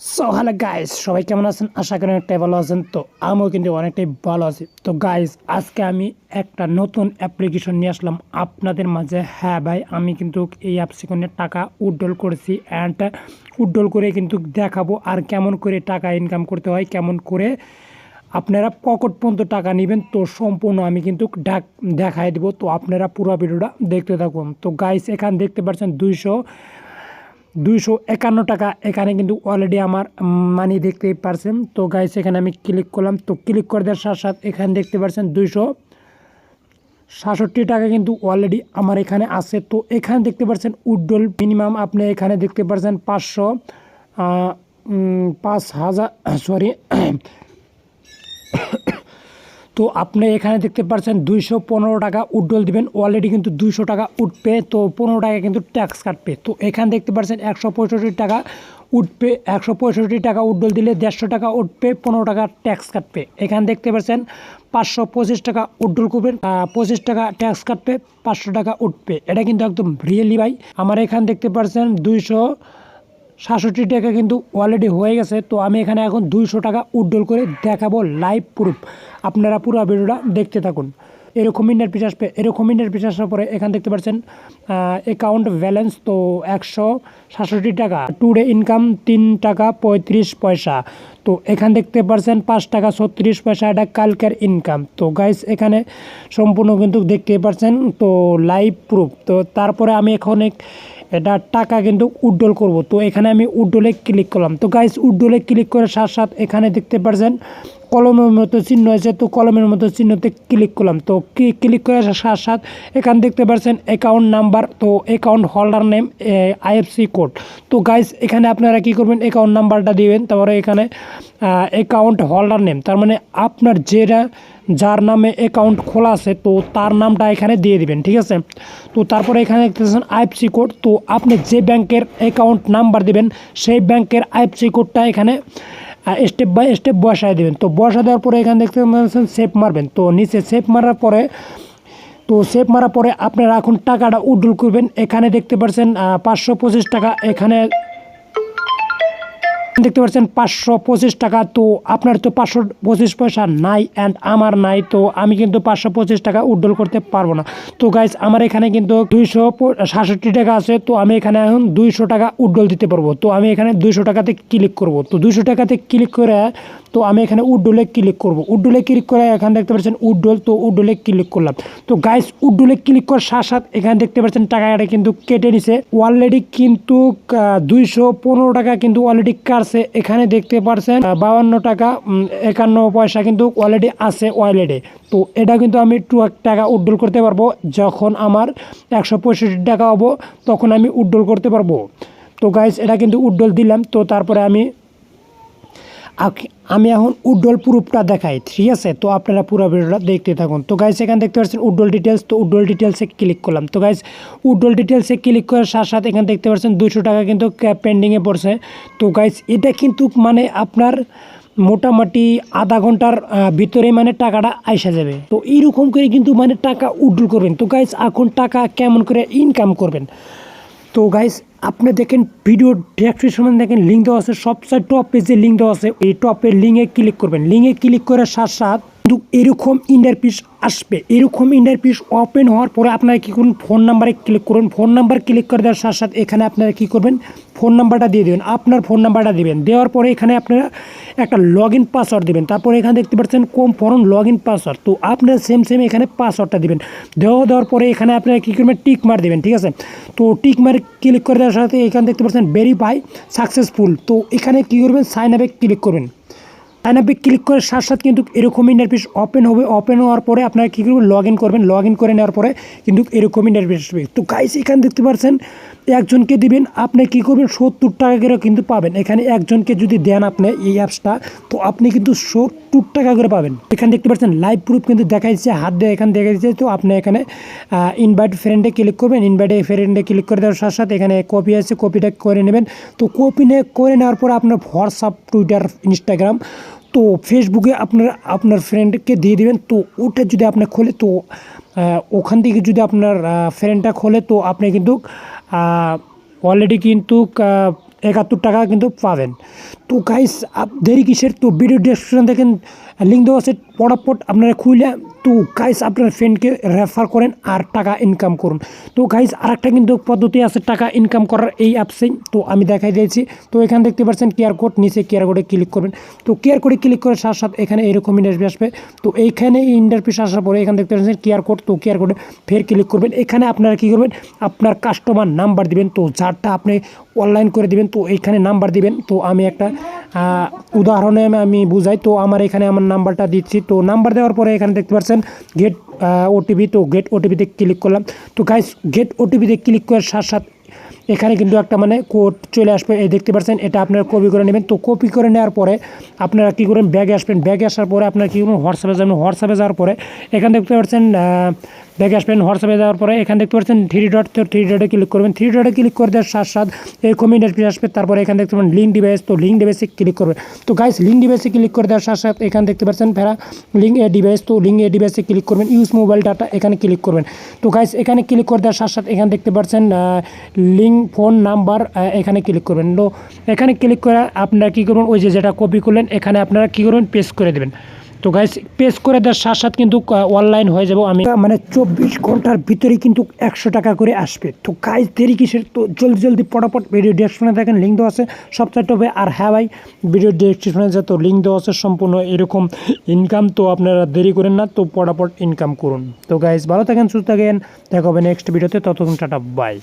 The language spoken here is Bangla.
সো হ্যালো গাইস, সবাই কেমন আছেন? আশা করি অনেকটাই ভালো আছেন। তো আমিও কিন্তু অনেকটাই ভালো আছি। তো গাইস, আজকে আমি একটা নতুন অ্যাপ্লিকেশন নিয়ে আসলাম আপনাদের মাঝে। হ্যাঁ ভাই, আমি কিন্তু এই অ্যাপসিকনে টাকা উইথড্রল করেছি অ্যান্ড উইথড্রল করে কিন্তু দেখাবো আর কেমন করে টাকা ইনকাম করতে হয়, কেমন করে আপনারা পকেট পর্যন্ত টাকা নেবেন। তো সম্পূর্ণ আমি কিন্তু দেখাই দেবো। তো আপনারা পুরো ভিডিওটা দেখতে থাকুন। তো গাইস, এখানে দেখতে পাচ্ছেন 251 টাকা এখানে কিন্তু অলরেডি আমার মানি দেখতেই পারছেন। তো গাইস, এখানে আমি ক্লিক করলাম। তো ক্লিক করে দেওয়ার সাথে সাথে এখানে দেখতে পাচ্ছেন 266 টাকা কিন্তু অলরেডি আমার এখানে আছে। তো এখানে দেখতে পাচ্ছেন উইথড্রল মিনিমাম আপনি এখানে দেখতে পাচ্ছেন 5,000 সরি তো আপনি এখানে দেখতে পাচ্ছেন 215 টাকা উইথড্রল দিবেন। অলরেডি কিন্তু 200 টাকা উঠবে। তো 15 টাকা কিন্তু ট্যাক্স কাটবে। তো এখানে দেখতে পাচ্ছেন 165 টাকা উঠবে। 165 টাকা উইথড্রল দিলে 150 টাকা উঠবে, 15 টাকা ট্যাক্স কাটবে। এখানে দেখতে পাচ্ছেন 525 টাকা উইথড্রল করবেন, 25 টাকা ট্যাক্স কাটবে, 500 টাকা উঠবে। এটা কিন্তু একদম রিয়েলি ভাই। আমার এখানে দেখতে পাচ্ছেন 266 টাকা কিন্তু অলরেডি হয়ে গেছে। তো আমি এখানে এখন 200 টাকা উইথড্রল করে দেখাবো লাইভ প্রুফ। আপনারা পুরো ভিডিওটা দেখতে থাকুন। এরকম ইন্টারফেস আসবে। এরকম ইন্টারফেস আসার পরে এখানে দেখতে পাচ্ছেন অ্যাকাউন্ট ব্যালেন্স তো 167 টাকা, টুডে ইনকাম 3 টাকা 35 পয়সা। তো এখানে দেখতে পাচ্ছেন 5 টাকা 36 পয়সা, এটা কালকের ইনকাম। তো গাইস, এখানে সম্পূর্ণ কিন্তু দেখতে পাচ্ছেন তো লাইভ প্রুফ। তো তারপরে আমি এখন এটা টাকা কিন্তু উইথড্রল করব। তো এখানে আমি উইথড্রলে ক্লিক করলাম। তো গাইস, উইথড্রলে ক্লিক করার সাথে সাথে এখানে দেখতে পাচ্ছেন কলমের মতো চিহ্ন আছে। তো কলমের মতো চিহ্নতে ক্লিক করলাম। তো ক্লিক করার সাথে সাথে এখানে দেখতে পাচ্ছেন অ্যাকাউন্ট নাম্বার, তো account holder name, IFC code. তো গাইস, এখানে আপনারা কি করবেন, অ্যাকাউন্ট নাম্বারটা দিবেন। তারপরে এখানে অ্যাকাউন্ট হোল্ডার নেম, তার মানে আপনার যার নামে অ্যাকাউন্ট খোলা আছে তো তার নামটা এখানে দিয়ে দিবেন, ঠিক আছে। তো তারপরে এখানে দেখতেছেন আইএফসি কোড। তো আপনি যে ব্যাংকের অ্যাকাউন্ট নাম্বার দিবেন সেই ব্যাংকের আইএফসি কোডটা এখানে স্টেপ বাই স্টেপ বসায় দেবেন। তো বসা দেওয়ার পরে এখানে দেখতে পাচ্ছেন সেভ মারবেন। তো নিচে সেভ মারার পরে আপনারা এখন টাকাটা উইথড্রল করবেন। এখানে দেখতে পাচ্ছেন 525 টাকা এখানে দেখতে পাচ্ছেন 525 টাকা। তো আপনার তো 525 পয়সা নাই অ্যান্ড আমার নাই। তো আমি কিন্তু 525 টাকা উইথড্রল করতে পারবো না। তো গাইস, আমার এখানে কিন্তু 266 টাকা আছে। তো আমি এখানে এখন 200 টাকা উইথড্রল দিতে পারবো। তো আমি এখানে 200 টাকাতে ক্লিক করব। তো 200 টাকাতে ক্লিক করে তো আমি এখানে উইথড্রলে ক্লিক করব। উইথড্রলে ক্লিক করে এখানে দেখতে পাচ্ছেন উইথড্রল। তো উইথড্রলে ক্লিক করলাম। তো গাইস, উইথড্রলে ক্লিক করার সাথে সাথে এখানে দেখতে পাচ্ছেন টাকাটা কিন্তু কেটে নিছে অলরেডি। কিন্তু 215 টাকা কিন্তু অলরেডি কাটছে। এখানে দেখতে পাচ্ছেন 52 টাকা 51 পয়সা কিন্তু অলরেডি আছে ওয়ালেটে। তো এটা কিন্তু আমি 2 টাকা উইথড্রল করতে পারবো। যখন আমার 165 টাকা হবো তখন আমি উইথড্রল করতে পারবো। তো গাইস, এটা কিন্তু উইথড্রল দিলাম। তো তারপরে আমি এখন উইথড্রল প্রুফটা দেখাই, ঠিক আছে। তো আপনারা পুরো ভিডিওটা দেখতে থাকুন। তো গাইস, এখানে দেখতে পাচ্ছেন উইথড্রল ডিটেলস। তো উইথড্রল ডিটেলসে ক্লিক করলাম। তো গাইস, উইথড্রল ডিটেলসে ক্লিক করার সাথে সাথে এখানে দেখতে পাচ্ছেন 200 টাকা কিন্তু পেন্ডিংয়ে পড়ছে। তো গাইস, এটা কিন্তু মানে আপনার মোটামুটি আধা ঘন্টার ভিতরে মানে টাকাটা আইসা যাবে। তো এইরকম করে কিন্তু মানে টাকা উইথড্রল করবেন। তো গাইস, এখন টাকা কেমন করে ইনকাম করবেন, তো গাইস আপনি দেখেন ভিডিও ডেসক্রিপশনে দেখেন লিঙ্ক দেওয়া আছে, সবচেয়ে টপ পেজে লিঙ্ক দেওয়া আছে। এই টপের লিঙ্কে ক্লিক করবেন। লিঙ্কে ক্লিক করার সাথে সাথে কিন্তু এরকম ইন্টারফেস আসবে। এরকম ইন্টারফেস ওপেন হওয়ার পরে আপনারা কী করুন, ফোন নাম্বারে ক্লিক করুন। ফোন নাম্বার ক্লিক করে দেওয়ার সাথে সাথে এখানে আপনারা কী করবেন, ফোন নাম্বারটা দিয়ে দেবেন। আপনার ফোন নাম্বারটা দেবেন। দেওয়ার পরে এখানে আপনারা একটা লগ ইন পাসওয়ার্ড দেবেন। তারপরে এখানে দেখতে পাচ্ছেন কনফার্ম লগ ইন পাসওয়ার্ড। তো আপনারা সেম এখানে পাসওয়ার্ডটা দেবেন। দেওয়ার পরে এখানে আপনারা কী করবেন, টিক মার দেবেন, ঠিক আছে। তো টিক মার ক্লিক করে দেওয়ার সাথে এখানে দেখতে পাচ্ছেন ভেরিফাই সাকসেসফুল। তো এখানে কী করবেন, সাইন আপে ক্লিক করবেন। সাইন আপে ক্লিক করার সাথে সাথে কিন্তু এরকম ইন্টারফেস ওপেন হবে। ওপেন হওয়ার পরে আপনারা কী করবেন, লগ ইন করবেন। লগ ইন করে নেওয়ার পরে কিন্তু এরকম ইন্টারফেস আসবে। তো গাইস, এখানে দেখতে পাচ্ছেন একজনকে দিবেন, আপনি কী করবেন 70 টাকা করে কিন্তু পাবেন। এখানে একজনকে যদি দেন আপনি এই অ্যাপসটা, তো আপনি কিন্তু 70 টাকা করে পাবেন। এখানে দেখতে পাচ্ছেন লাইভ প্রুফ কিন্তু দেখা যাচ্ছে, হাত দিয়ে এখানে দেখা যাচ্ছে। তো আপনি এখানে ইনভাইট ফ্রেন্ডে ক্লিক করবেন। ইনভাইটে ফ্রেন্ডে ক্লিক করে দেওয়ার সাথে সাথে এখানে কপি আছে, কপিটা করে নেবেন। তো কপি করে নেওয়ার পরে আপনার হোয়াটসঅ্যাপ, টুইটার, ইনস্টাগ্রাম, তো ফেসবুকে আপনার ফ্রেন্ডকে দিয়ে দিবেন। তো ওটা যদি আপনি খোলে, তো ওখান থেকে যদি আপনার ফ্রেন্ডটা খোলে, তো আপনি কিন্তু অলরেডি কিন্তু 71 টাকা কিন্তু পাবেন। তো গাইস দেরি কিসের, তো ভিডিও ডেসক্রিপশন দেখেন লিঙ্ক দেওয়া আছে, পটাপট আপনারা খুলে তো গাইস আপনার ফ্রেন্ডকে রেফার করেন আর টাকা ইনকাম করুন। তো গাইস আরেকটা কিন্তু পদ্ধতি আছে টাকা ইনকাম করার এই অ্যাপসেই, তো আমি দেখাই দিয়েছি। তো এখানে দেখতে পাচ্ছেন কিউআর কোড, নিচে কিউআর কোডে ক্লিক করবেন। তো কিউআর কোডে ক্লিক করার সাথে সাথে এখানে এরকম ইন্টারভিউ আসবে। তো এইখানে ইন্টারভিউ আসার পরে এখানে দেখতে পাচ্ছেন কিউআর কোড, তো কিউআর কোডে ফের ক্লিক করবেন। এখানে আপনারা কী করবেন, আপনার কাস্টমার নাম্বার দিবেন, তো যারটা আপনি অনলাইন করে দিবেন, তো এইখানে নাম্বার দিবেন। তো আমি একটা উদাহরণে আমি বুঝাই, তো আমার এখানে আমার নাম্বারটা দিচ্ছি। তো নাম্বার দেওয়ার পরে এখানে দেখতে পাচ্ছেন গেট ওটিপি, তো গেট ওটিপিতে ক্লিক করলাম। তো গাইস গেট ওটিপিতে ক্লিক করার সাথে সাথে এখানে কিন্তু একটা মানে কোড চলে আসবে, এই দেখতে পাচ্ছেন, এটা আপনারা কপি করে নেবেন। তো কপি করে নেওয়ার পরে আপনারা কী করবেন, ব্যাগে আসবেন। ব্যাগে আসার পরে আপনারা কী করবেন, হোয়াটসঅ্যাপে যাবেন। হোয়াটসঅ্যাপে যাওয়ার পরে এখানে দেখতে পাচ্ছেন ব্যাগে আসবেন। হোয়াটসঅ্যাপে যাওয়ার পরে এখানে দেখতে পাচ্ছেন থ্রি ডট, তো থ্রি ডটে ক্লিক করবেন। থ্রি ডটে ক্লিক করে দেওয়ার সাথে সাথে এরকম ইন্টারভিউ আসবে। তারপরে এখানে দেখতে পাবেন লিঙ্ক ডিভাইস, তো লিঙ্ক ডিভাইসে ক্লিক করবেন। তো গাইস লিঙ্ক ডিভাইসে ক্লিক করে দেওয়ার সাথে সাথে এখানে দেখতে পাচ্ছেন ফেরা লিঙ্ক এ ডিভাইস, তো লিঙ্ক এ ডিভাইসে ক্লিক করবেন। ইউজ মোবাইল ডাটা এখানে ক্লিক করবেন। তো গাইস এখানে ক্লিক করে দেওয়ার সাথে সাথে এখানে দেখতে পাচ্ছেন লিঙ্ক ফোন নাম্বার এখানে ক্লিক করবেন। তো এখানে ক্লিক করে আপনারা কী করবেন, ওই যেটা কপি করলেন এখানে আপনারা কী করবেন, পেস্ট করে দেবেন। তো গাইস পেস্ট করে দেওয়ার সাথে সাথে কিন্তু অনলাইন হয়ে যাবো আমি, মানে 24 ঘন্টার ভিতরে কিন্তু 100 টাকা করে আসবে। তো গাইস দেরি কিসের, তো জলদি জলদি পটাপট ভিডিও ডেসক্রিপশনে দেখেন লিঙ্ক দেওয়া আছে সবচেয়ে টপে। আর হ্যাঁ ভাই ভিডিও ডেসক্রিপশনে যত লিঙ্ক দেওয়া আছে সম্পূর্ণ এরকম ইনকাম, তো আপনারা দেরি করেন না, তো পটাপট ইনকাম করুন। তো গাইস ভালো থাকেন, সুস্থ থাকেন, দেখা হবে নেক্সট ভিডিওতে, ততক্ষণ টাটা বাই।